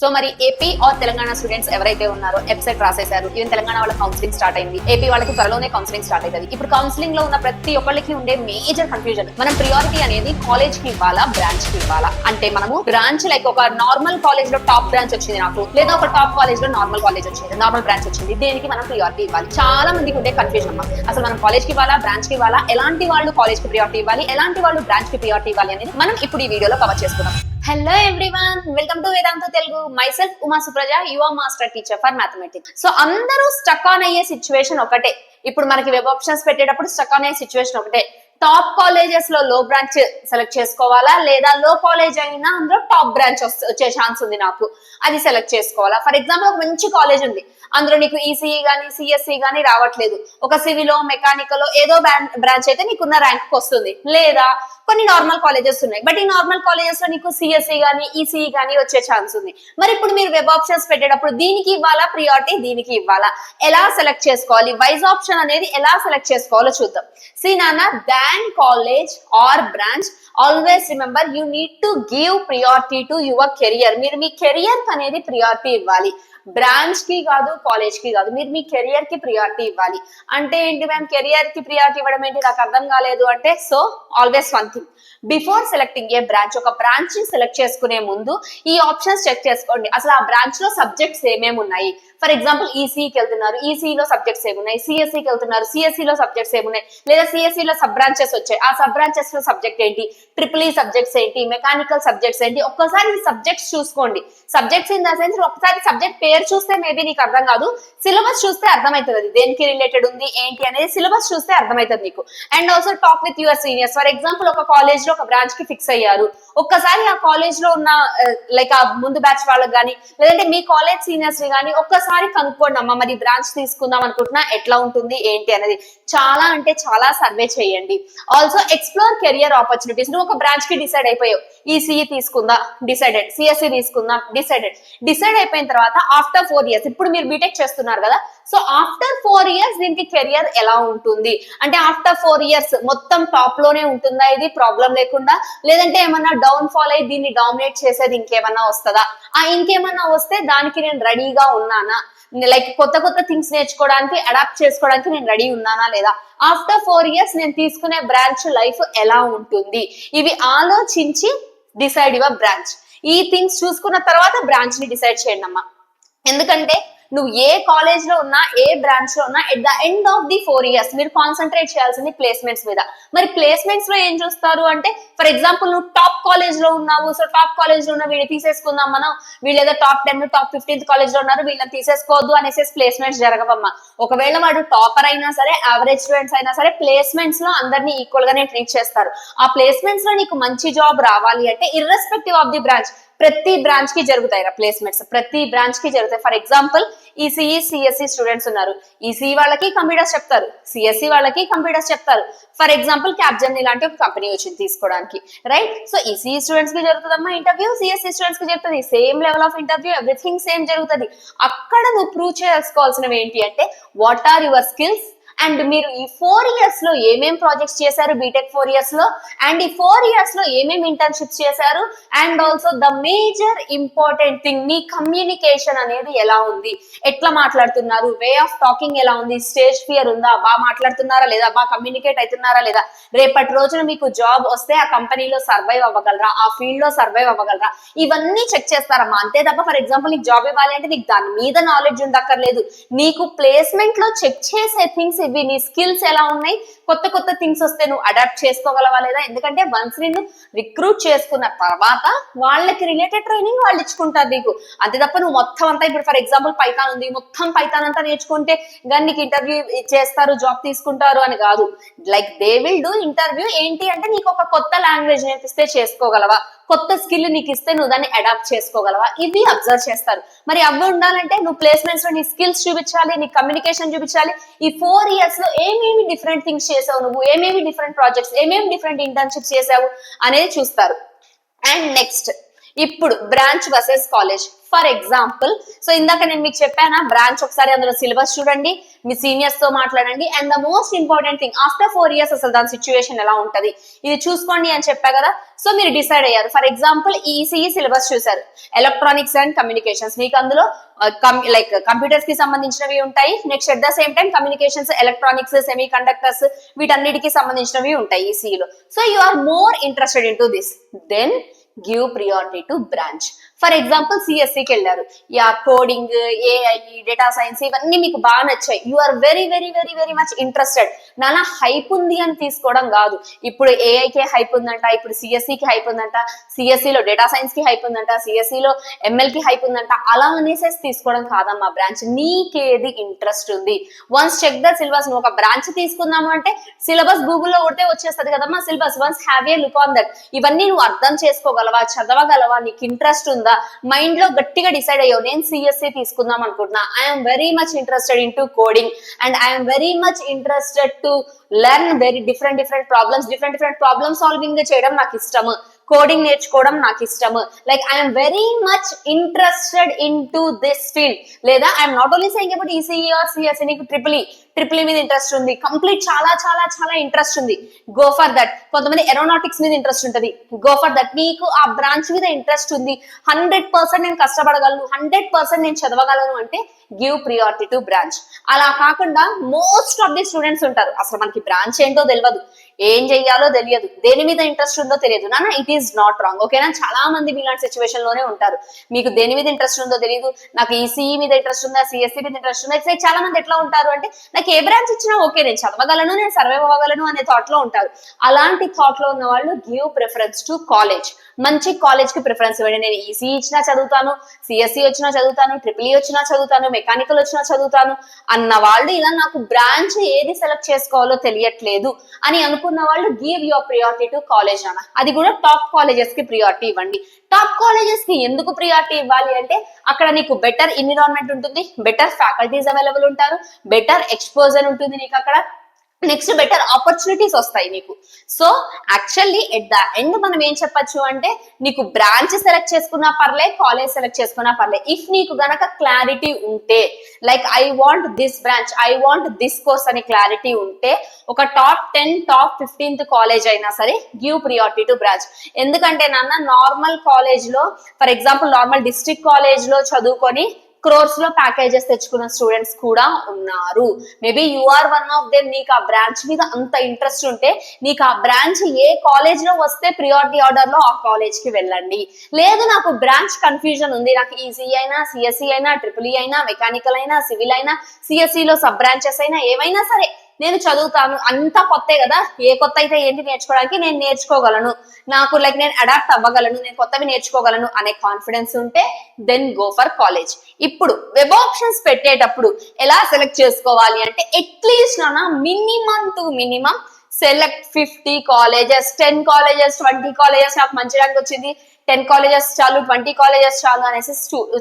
So మరి AP are Telangana students ఎవరైతే ఉన్నారో వెబ్సైట్ రాసేశారు. ఈవెన్ తెలంగాణ వాళ్ళకి కౌన్సిలింగ్ స్టార్ట్ అయింది, ఏపీ వాళ్ళకి త్వరలోనే కౌన్సిలింగ్ స్టార్ట్ అవుతుంది. ఇప్పుడు కౌన్సిలింగ్ లో ఉన్న ప్రతి ఒక్కరికి ఉండే మేజర్ కన్ఫ్యూజన్, మనం ప్రియారిటీ అనేది కాలేజ్ కి ఇవ్వాలా, బ్రాంచ్ కి ఇవ్వాలా? అంటే మనము బ్రాంచ్ లైక్ ఒక నార్మల్ కాలేజ్ లో టాప్ బ్రాంచ్ వచ్చింది నాకు, లేదా ఒక టాప్ కాలేజ్ లో నార్మల్ కాలేజ్ వచ్చింది, నార్మల్ బ్రాంచ్ వచ్చింది, దేనికి మనం ప్రియారిటీ ఇవ్వాలి? చాలా మందికి ఉండే కన్ఫ్యూజన్ అమ్మా. అసలు మనం కాలేజ్ కి ఇవ్వాలా, బ్రాంచ్ కి ఇవ్వాలా, ఎలాంటి వాళ్ళు కాలేజ్ కి ప్రియారిటీ ఇవ్వాలి, ఎలాంటి వాళ్ళు బ్రాంచ్ కి ప్రియారిటీ ఇవ్వాలి అనేది మనం ఇప్పుడు ఈ వీడియోలో కవర్ చేసుకున్నాం. Hello everyone, welcome to Vedanta Telugu. My self Uma Supraja, your master teacher for mathematics. So అందరూ స్టక్ ఆన్ అయ్యే సిచ్యువేషన్ ఒకటే. ఇప్పుడు మనకి వెబ్ ఆప్షన్స్ పెట్టేటప్పుడు స్టక్ ఆన్ అయ్యే సిచ్యువేషన్ ఒకటే. టాప్ కాలేజెస్ లో లో బ్రాంచ్ సెలెక్ట్ చేసుకోవాలా, లేదా లో కాలేజ్ అయినా అందులో టాప్ బ్రాంచ్ వచ్చే ఛాన్స్ ఉంది నాకు, అది సెలెక్ట్ చేసుకోవాలా? ఫర్ ఎగ్జాంపుల్ ఒక మంచి కాలేజ్ ఉంది, అందులో నీకు ఈసీఈ గానీ సిఎస్సి గానీ రావట్లేదు, ఒక సివిలో మెకానికల్ ఏదో బ్రాంచ్ అయితే నీకున్న ర్యాంక్ వస్తుంది, లేదా కొన్ని నార్మల్ కాలేజెస్ ఉన్నాయి, బట్ ఈ నార్మల్ కాలేజెస్ లో నీకు సిఎస్సి గానీ ఈసీఈ గానీ వచ్చే ఛాన్స్ ఉంది. మరి ఇప్పుడు మీరు వెబ్ ఆప్షన్స్ పెట్టేటప్పుడు దీనికి ఇవ్వాలా ప్రియారిటీ, దీనికి ఇవ్వాలా, ఎలా సెలెక్ట్ చేసుకోవాలి? వైజ్ ఆప్షన్ అనేది ఎలా సెలెక్ట్ చేసుకోవాలో చూద్దాం. సి నాన్న, than college or branch, always remember you need to give priority to your career. మీరు మీ కెరియర్ అనేది ప్రియారిటీ ఇవ్వాలి, బ్రాంచ్ కి కాదు, కాలేజ్ కి కాదు. మీరు మీ కెరియర్ కి ప్రియారిటీ ఇవ్వాలి. అంటే ఏంటి మ్యామ్, కెరియర్ కి ప్రియారిటీ ఇవ్వడం ఏంటి, నాకు అర్థం కాలేదు అంటే, so always one thing, before selecting ఏ బ్రాంచ్, ఒక బ్రాంచ్ ని సెలెక్ట్ చేసుకునే ముందు ఈ ఆప్షన్స్ చెక్ చేసుకోండి. అసలు ఆ బ్రాంచ్ లో సబ్జెక్ట్స్ ఏమేమి ఉన్నాయి. ఫర్ ఎగ్జాంపుల్ ఈసీకి వెళ్తున్నారు, ఈసీలో సబ్జెక్ట్స్ ఏమున్నాయి, సిఎస్సికి వెళ్తున్నారు, సిఎస్సిలో సబ్జెక్ట్స్ ఏమున్నాయి, లేదా సిఎస్సిలో సబ్ బ్రాంచెస్ వచ్చాయి, ఆ సబ్ బ్రాంచెస్ లో సబ్జెక్ట్ ఏంటి, ట్రిపుల్ ఈ సబ్జెక్ట్స్ ఏంటి, మెకానికల్ సబ్జెక్ట్స్ ఏంటి, ఒక్కసారి ఈ సబ్జెక్ట్స్ చూసుకోండి. సబ్జెక్ట్స్ ఇన్ ద సెన్స్ ఒక్కసారి సబ్జెక్ట్ పేరు చూస్తే మేబీ నీకు అర్థం కాదు, సిలబస్ చూస్తే అర్థమవుతుంది, అది దేనికి రిలేటెడ్ ఉంది ఏంటి అనేది సిలబస్ చూస్తే అర్థమవుతుంది నీకు. And also talk with your seniors. For example ఒక కాలేజ్ లో ఒక బ్రాంచ్ కి ఫిక్స్ అయ్యారు, ఒక్కసారి ఆ కాలేజ్ లో ఉన్న లైక్ ఆ ముందు బ్యాచ్ వాళ్ళకి కానీ, లేదంటే మీ కాలేజ్ సీనియర్స్ ని కానీ ఒక్కసారి కనుక్కోండి, అమ్మ మరి బ్రాంచ్ తీసుకుందాం అనుకుంటున్నా, ఎట్లా ఉంటుంది ఏంటి అనేది. చాలా అంటే చాలా సర్వే చేయండి. Also explore career opportunities. నువ్వు ఒక బ్రాంచ్ కి డిసైడ్ అయిపోయావు, ఈసీఈ తీసుకుందా, డిసైడెడ్, సిఎస్సి తీసుకుందాం, డిసైడ్ అయిపోయిన తర్వాత ఆఫ్టర్ 4 years, ఇప్పుడు మీరు బీటెక్ చేస్తున్నారు కదా, సో ఆఫ్టర్ 4 years దీనికి కెరియర్ ఎలా ఉంటుంది అంటే, ఆఫ్టర్ 4 years మొత్తం టాప్ లోనే ఉంటుందా ఇది ప్రాబ్లం లేకుండా, లేదంటే ఏమన్నా డౌన్ ఫాల్ అయ్యి దీన్ని డామినేట్ చేసేది ఇంకేమన్నా వస్తుందా, ఇంకేమన్నా వస్తే దానికి నేను రెడీగా ఉన్నానా, లైక్ కొత్త కొత్త థింగ్స్ నేర్చుకోవడానికి, అడాప్ట్ చేసుకోవడానికి నేను రెడీ ఉన్నానా లేదా, ఆఫ్టర్ 4 years నేను తీసుకునే బ్రాంచ్ లైఫ్ ఎలా ఉంటుంది, ఇవి ఆలోచించి డిసైడ్ యువర్ బ్రాంచ్. ఈ థింగ్స్ చూసుకున్న తర్వాత బ్రాంచ్ ని డిసైడ్ చేయండి అమ్మా. ఎందుకంటే నువ్వు ఏ కాలేజ్ లో ఉన్నా, ఏ బ్రాంచ్ లో ఉన్నా, at the end of the 4 years మీరు కాన్సన్ట్రేట్ చేయాల్సింది ప్లేస్మెంట్స్ మీద. మరి ప్లేస్మెంట్స్ లో ఏం చూస్తారు అంటే, ఫర్ ఎగ్జాంపుల్ నువ్వు టాప్ కాలేజ్ లో ఉన్నావు, సో టాప్ కాలేజ్ లో ఉన్న వీళ్ళు తీసేసుకుందాం మనం, వీళ్ళు ఏదో టాప్ 10 టాప్ 15 కాలేజ్ లో ఉన్నారు, వీళ్ళని తీసేసుకోవద్దు అనేసి ప్లేస్మెంట్స్ జరగవమ్మా. ఒకవేళ వాడు టాపర్ అయినా సరే, యావరేజ్ స్టూడెంట్స్ అయినా సరే, ప్లేస్మెంట్స్ లో అందరినీ ఈక్వల్ గానే ట్రీట్ చేస్తారు. ఆ ప్లేస్మెంట్స్ లో నీకు మంచి జాబ్ రావాలి అంటే, ఇర్రెస్పెక్టివ్ ఆఫ్ ది బ్రాంచ్, ప్రతి బ్రాంచ్ కి జరుగుతాయి ప్లేస్మెంట్స్, ప్రతి బ్రాంచ్ కి జరుగుతాయి. For example ECE CSE students ఉన్నారు, ఈసీఈ వాళ్ళకి కంప్యూటర్స్ చెప్తారు, సిఎస్సి వాళ్ళకి కంప్యూటర్స్ చెప్తారు. ఫర్ ఎగ్జాంపుల్ క్యాప్జెమినీ లాంటి ఒక కంపెనీ వచ్చింది తీసుకోవడానికి, రైట్? సో ఈసీఈ స్టూడెంట్స్ కి జరుగుతుందమ్మా ఇంటర్వ్యూ, సిఎస్సి స్టూడెంట్స్ కి జరుగుతుంది, same level of interview, everything same జరుగుతుంది. అక్కడ నువ్వు ప్రూవ్ చేసుకోవాల్సినవి ఏంటి అంటే, what are your skills, and మీరు ఈ 4 years లో ఏమేం ప్రాజెక్ట్స్ చేశారు, బీటెక్ 4 years లో, అండ్ ఈ 4 years లో ఏమేం ఇంటర్న్షిప్స్ చేశారు, and also the major important thing, me communication అనేది ఎలా ఉంది, ఎట్లా మాట్లాడుతున్నారు, వే ఆఫ్ టాకింగ్ ఎలా ఉంది, స్టేజ్ ఫియర్ ఉందా, బాగా మాట్లాడుతున్నారా లేదా, బాగా కమ్యూనికేట్ అవుతున్నారా లేదా, రేపటి రోజున మీకు జాబ్ వస్తే ఆ కంపెనీలో సర్వైవ్ అవ్వగలరా, ఆ ఫీల్డ్ లో సర్వైవ్ అవ్వగలరా, ఇవన్నీ చెక్ చేస్తారమ్మా. అంతే తప్ప ఫర్ ఎగ్జాంపుల్ నీకు జాబ్ ఇవ్వాలి అంటే నీకు దాని మీద నాలెడ్జ్ ఉండక్కర్లేదు, నీకు ప్లేస్మెంట్ లో చెక్ చేసే థింగ్స్ ఇవి, నీ స్కిల్స్ ఎలా ఉన్నాయి, కొత్త కొత్త థింగ్స్ వస్తే నువ్వు అడాప్ట్ చేసుకోగలవా లేదా. ఎందుకంటే వన్స్ నిన్ను రిక్రూట్ చేసుకున్న తర్వాత వాళ్ళకి రిలేటెడ్ ట్రైనింగ్ వాళ్ళు ఇచ్చుకుంటారు నీకు. అంతే తప్ప నువ్వు మొత్తం అంతా, ఇప్పుడు ఫర్ ఎగ్జాంపుల్ పైథాన్ ఉంది, మొత్తం పైథాన్ అంతా నేర్చుకుంటే కానీ నీకు ఇంటర్వ్యూ చేస్తారు, జాబ్ తీసుకుంటారు అని కాదు. Like they will do interview ఏంటి అంటే, నీకు ఒక కొత్త లాంగ్వేజ్ నేర్పిస్తే చేసుకోగలవా, కొత్త స్కిల్ నీకు ఇస్తే నువ్వు దాన్ని అడాప్ట్ చేసుకోగలవా, ఇవి అబ్జర్వ్ చేస్తారు. మరి అవి ఉండాలంటే నువ్వు ప్లేస్మెంట్స్ లో నీ స్కిల్స్ చూపించాలి, నీ కమ్యూనికేషన్ చూపించాలి. ఈ 4 years లో ఏమేమి డిఫరెంట్ థింగ్స్ చేసావు నువ్వు, ఏమేమి డిఫరెంట్ ప్రాజెక్ట్స్, ఏమేమి డిఫరెంట్ ఇంటర్న్షిప్స్ చేసావు అనేది చూస్తారు. అండ్ నెక్స్ట్, ఇప్పుడు branch versus college. For example, so ఇందాక నేను మీకు చెప్పానా, బ్రాంచ్ ఒకసారి అందులో సిలబస్ చూడండి, మీ సీనియర్స్ తో మాట్లాడండి, and the most important thing after 4 years అసలు దాని సిచ్యువేషన్ ఎలా ఉంటది ఇది చూసుకోండి అని చెప్పా కదా. సో మీరు డిసైడ్ అయ్యారు. ఫర్ ఎగ్జాంపుల్ ఈసీఈ సిలబస్ చూసారు, ఎలక్ట్రానిక్స్ అండ్ కమ్యూనికేషన్స్, మీకు అందులో లైక్ కంప్యూటర్స్ కి సంబంధించినవి ఉంటాయి. Next at the same time communications, electronics, semiconductors వీటన్నిటికి సంబంధించినవి ఉంటాయి ఈసీఈలో. So you are more interested in to this, then give priority to branch. For example సిఎస్సికి వెళ్ళారు, yeah coding, AI, data science ఇవన్నీ మీకు బాగా నచ్చాయి, you are very very very very much interested. నానా హైప్ ఉంది అని తీసుకోవడం కాదు. ఇప్పుడు ఏఐకి హైప్ ఉందంట, ఇప్పుడు సిఎస్సికి హైప్ ఉందంట, సిఎస్సిలో డేటా సైన్స్ కి హైప్ ఉందంట, సిఎస్సిలో ఎంఎల్ కి హైప్ ఉందంట, అలా అనేసేసి తీసుకోవడం కాదమ్మా బ్రాంచ్. నీకేది ఇంట్రెస్ట్ ఉంది, వన్స్ చెక్ ద సిలబస్. నువ్వు ఒక బ్రాంచ్ తీసుకుందాము అంటే సిలబస్ గూగుల్లో కొడితే వచ్చేస్తుంది కదమ్మా syllabus. Once have a look on that. ఇవన్నీ నువ్వు అర్థం చేసుకోగలవా, చదవగలవా, నీకు ఇంట్రెస్ట్ ఉందా, మైండ్ లో గట్టిగా డిసైడ్ అయ్యావు నేను సిఎస్సి తీసుకుందాం అనుకుంటున్నా, I'm very much interested in to coding and I'm very much interested to learn very different different problem solving చేయడం నాకు ఇష్టము, కోడింగ్ నేర్చుకోవడం నాకు ఇష్టము, like I'm very much interested in to this field. లేదా I'm not only saying about ECE or CSE, నీకు triple E మీద interest ఉంది, కంప్లీట్ చాలా చాలా చాలా ఇంట్రెస్ట్ ఉంది, గో ఫర్ దట్. కొంతమంది ఏరోనాటిక్స్ మీద ఇంట్రెస్ట్ ఉంటుంది, గో ఫర్ దట్. నీకు ఆ బ్రాంచ్ మీద ఇంట్రెస్ట్ ఉంది, 100% నేను కష్టపడగలను, 100% నేను చదవగలను అంటే గివ్ ప్రియారిటీ టు బ్రాంచ్. అలా కాకుండా మోస్ట్ ఆఫ్ ది స్టూడెంట్స్ ఉంటారు, అసలు మనకి బ్రాంచ్ ఏంటో తెలియదు, ఏం చెయ్యాలో తెలియదు, దేని మీద ఇంట్రెస్ట్ ఉందో తెలియదు. నాన్న ఇట్ ఈస్ నాట్ రాంగ్, ఓకేనా. చాలా మంది మీలాంటి సిచ్యువేషన్ లోనే ఉంటారు, మీకు దేని మీద ఇంట్రెస్ట్ ఉందో తెలియదు, నాకు ఈసీఈ మీద ఇంట్రెస్ట్ ఉందా, సిఎస్సి మీద ఇంట్రెస్ట్ ఉందా. ఇట్స్ చాలా మంది ఎట్లా ఉంటారు అంటే నాకు ఏ బ్రాంచ్ ఇచ్చినా ఓకే, నేను చదవగలను, నేను సర్వైవ్ అవ్వగలను అనే థాట్ లో ఉంటారు. అలాంటి థాట్ లో ఉన్న వాళ్ళు గివ్ ప్రిఫరెన్స్ టు కాలేజ్. మంచి కాలేజ్ కి ప్రిఫరెన్స్ ఇవ్వండి. నేను ఈసీఈ ఇచ్చినా చదువుతాను, సిఎస్సి వచ్చినా చదువుతాను, ట్రిపుల్ ఈ వచ్చినా చదువుతాను, మెకానికల్ వచ్చినా చదువుతాను అన్న వాళ్ళు, ఇలా నాకు బ్రాంచ్ ఏది సెలెక్ట్ చేసుకోవాలో తెలియట్లేదు అని అనుకున్న వాళ్ళు give your priority to college అన్న. అది కూడా టాప్ కాలేజెస్ కి ప్రియారిటీ ఇవ్వండి. టాప్ కాలేజెస్ కి ఎందుకు ప్రియారిటీ ఇవ్వాలి అంటే అక్కడ నీకు బెటర్ ఎన్విరాన్మెంట్ ఉంటుంది, బెటర్ ఫ్యాకల్టీస్ అవైలబుల్ ఉంటారు, బెటర్ ఎక్స్పోజర్ ఉంటుంది నీకు అక్కడ, నెక్స్ట్ బెటర్ ఆపర్చునిటీస్ వస్తాయి నీకు. So actually at the end మనం ఏం చెప్పొచ్చు అంటే నీకు బ్రాంచ్ సెలెక్ట్ చేసుకున్నా పర్లే, కాలేజ్ సెలెక్ట్ చేసుకున్నా పర్లే, ఇఫ్ నీకు గనక క్లారిటీ ఉంటే, like I want this branch, I want this course అని క్లారిటీ ఉంటే, ఒక టాప్ 10 టాప్ 15th కాలేజ్ అయినా సరే గివ్ ప్రియారిటీ టు బ్రాంచ్. ఎందుకంటే నాన్న నార్మల్ కాలేజ్ లో, for example normal district college లో చదువుకొని క్రోర్స్ లో ప్యాకేజెస్ తెచ్చుకున్న స్టూడెంట్స్ కూడా ఉన్నారు. Maybe you are one of them. నీకు ఆ బ్రాంచ్ మీద అంత ఇంట్రెస్ట్ ఉంటే నీకు ఆ బ్రాంచ్ ఏ కాలేజ్ లో వస్తే ప్రియారిటీ ఆర్డర్ లో ఆ కాలేజ్ కి వెళ్ళండి. లేదు నాకు బ్రాంచ్ కన్ఫ్యూజన్ ఉంది, నాకు ఈసీఈ అయినా, సిఎస్సి అయినా, ట్రిపుల్ ఈ అయినా, మెకానికల్ అయినా, సివిల్ అయినా, సిఎస్సి లో సబ్ బ్రాంచెస్ అయినా, ఏవైనా సరే నేను చదువుతాను, అంతా కొత్తే కదా, ఏ కొత్త అయితే ఏంటి నేర్చుకోవడానికి, నేను నేర్చుకోగలను, నాకు లైక్ నేను అడాప్ట్ అవ్వగలను, నేను కొత్తవి నేర్చుకోగలను అనే కాన్ఫిడెన్స్ ఉంటే దెన్ గో ఫర్ కాలేజ్. ఇప్పుడు వెబ్ ఆప్షన్స్ పెట్టేటప్పుడు ఎలా సెలెక్ట్ చేసుకోవాలి అంటే అట్లీస్ట్ నాన్న minimum to minimum select 50 colleges, 10 colleges, 20 colleges. నాకు మంచి ర్యాంక్ వచ్చింది, 10 కాలేజెస్ చాలు, 20 కాలేజెస్ చాలు అనేసి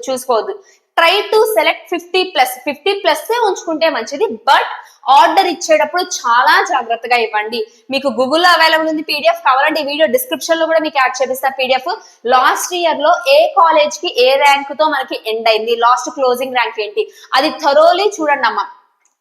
చూసుకోవద్దు. ట్రై టు సెలెక్ట్ 50+ ఉంచుకుంటే మంచిది. బట్ ఆర్డర్ ఇచ్చేటప్పుడు చాలా జాగ్రత్తగా ఇవ్వండి. మీకు గూగుల్లో అవైలబుల్ ఉంది పీడిఎఫ్, కావాలంటే ఈ వీడియో డిస్క్రిప్షన్ లో కూడా మీకు యాడ్ చేపిస్తా పీడిఎఫ్. లాస్ట్ ఇయర్ లో ఏ కాలేజ్ కి ఏ ర్యాంక్ తో మనకి ఎండ్ అయింది, లాస్ట్ క్లోజింగ్ ర్యాంక్ ఏంటి, అది థరోలీ చూడండి అమ్మా.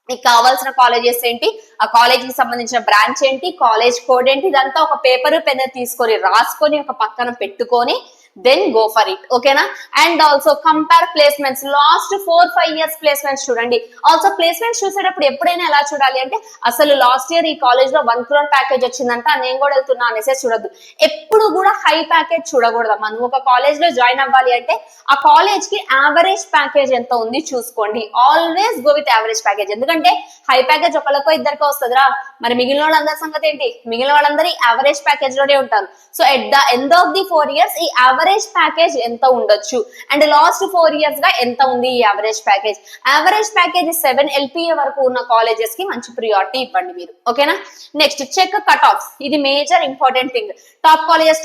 మీకు కావాల్సిన కాలేజెస్ ఏంటి, ఆ కాలేజ్ కి సంబంధించిన బ్రాంచ్ ఏంటి, కాలేజ్ కోడ్ ఏంటి, ఇదంతా ఒక పేపర్ పెన్ తీసుకొని రాసుకొని ఒక పక్కన పెట్టుకొని దెన్ గో ఫర్ ఇట్, ఓకేనా. And also compare placements, last 4-5 years placements చూడండి. ఆల్సో ప్లేస్మెంట్స్ చూసేటప్పుడు ఎప్పుడైనా ఎలా చూడాలి అంటే అసలు లాస్ట్ ఇయర్ ఈ కాలేజ్ లో 1 crore ప్యాకేజ్ వచ్చిందంట, నేను కూడా వెళ్తున్నా అనేసి చూడొద్దు. ఎప్పుడు కూడా హై ప్యాకేజ్ చూడకూడదమ్మా. నువ్వు ఒక కాలేజ్ లో జాయిన్ అవ్వాలి అంటే ఆ కాలేజ్ కి యావరేజ్ ప్యాకేజ్ ఎంత ఉంది చూసుకోండి. Always go with average package. ఎందుకంటే హై ప్యాకేజ్ ఒకరికో ఇద్దరికో వస్తుందిరా, మరి మిగిలిన వాళ్ళందరి సంగతి ఏంటి, మిగిలిన వాళ్ళందరూ యావరేజ్ ప్యాకేజ్ లోనే ఉంటారు. So at the end of the 4 years ఈ యావరేజ్ ప్యాకేజ్ ఎంత ఉండొచ్చు అండ్ లాస్ట్ 4 years గా ఎంత ఉంది ఈ average package. Average package 7 LPA వరకు ఉన్న కాలేజెస్ కి మంచి ప్రియారిటీ ఇవ్వండి మీరు, ఓకేనా. Next check cut off. ఇది major important thing. Top colleges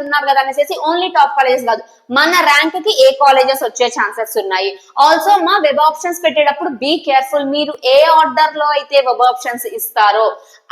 ఉన్నారు కదా అనేసి ఓన్లీ టాప్ కాలేజెస్ కాదు, మన ర్యాంక్ కి ఏ కాలేజెస్ వచ్చే ఛాన్సెస్ ఉన్నాయి. ఆల్సో మా వెబ్ ఆప్షన్స్ పెట్టేటప్పుడు బీ కేర్ఫుల్. మీరు ఏ ఆర్డర్ లో అయితే వెబ్ ఆప్షన్స్ ఇస్తారో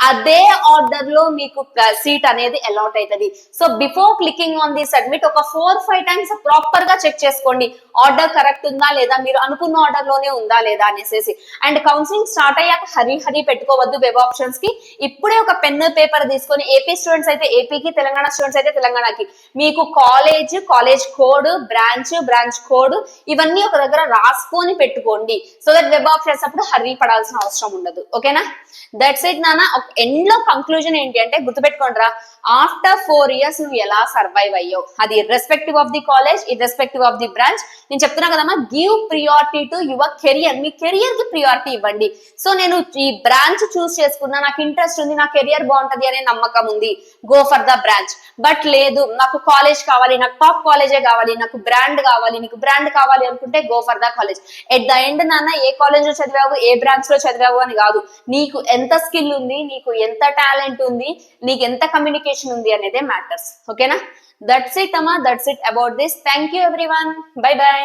అదే ఆర్డర్ లో మీకు సీట్ అనేది అలాట్ అవుతుంది. So before clicking on the submit ఒక 4-5 టైమ్స్ ప్రాపర్ గా చెక్ చేసుకోండి, ఆర్డర్ కరెక్ట్ ఉందా లేదా, మీరు అనుకున్న ఆర్డర్ లోనే ఉందా లేదా అనేసి. అండ్ కౌన్సిలింగ్ స్టార్ట్ అయ్యాక హరి పెట్టుకోవద్దు వెబ్ ఆప్షన్స్ కి. ఇప్పుడే ఒక పెన్ పేపర్ తీసుకొని, ఏపీ స్టూడెంట్స్ అయితే ఏపీకి, తెలంగాణ స్టూడెంట్స్ అయితే తెలంగాణకి, మీకు కాలేజ్ కోడ్, బ్రాంచ్ కోడ్ ఇవన్నీ ఒక దగ్గర రాసుకొని పెట్టుకోండి. సో దట్ వెబ్ ఆప్షన్స్ అప్పుడు హరి పడాల్సిన అవసరం ఉండదు. ఓకేనా? దట్స్ ఇట్ నాన్న. ఎండ్ లో కంక్లూజన్ ఏంటి అంటే గుర్తుపెట్టుకోండిరా, ఆఫ్టర్ 4 years నువ్వు ఎలా సర్వైవ్ అయ్యావు, అది irrespective of the college, irrespective of the branch. నేను చెప్తున్నా కదమ్మా, give priority to your career. Me career కి ప్రియారిటీ ఇవ్వండి. సో నేను ఈ బ్రాంచ్ చూస్ చేసుకున్నా, నాకు ఇంట్రెస్ట్ ఉంది, నా కెరియర్ బాగుంటది అనే నమ్మకం ఉంది, go for the branch. But లేదు, నాకు కాలేజ్ కావాలి, నాకు టాప్ కాలేజే కావాలి, నాకు బ్రాండ్ కావాలి, నీకు బ్రాండ్ కావాలి అనుకుంటే go for the college. At the end నాన్న, ఏ కాలేజ్ లో చదివావు, ఏ బ్రాంచ్ లో చదివావు అని కాదు, నీకు ఎంత స్కిల్ ఉంది, నీకు ఎంత టాలెంట్ ఉంది, నీకు ఎంత కమ్యూనికేషన్ ఉంది అనేదే మ్యాటర్స్. ఓకేనా? దట్స్ ఇట్ అమ్మా, that's it about this. Thank you everyone. By by.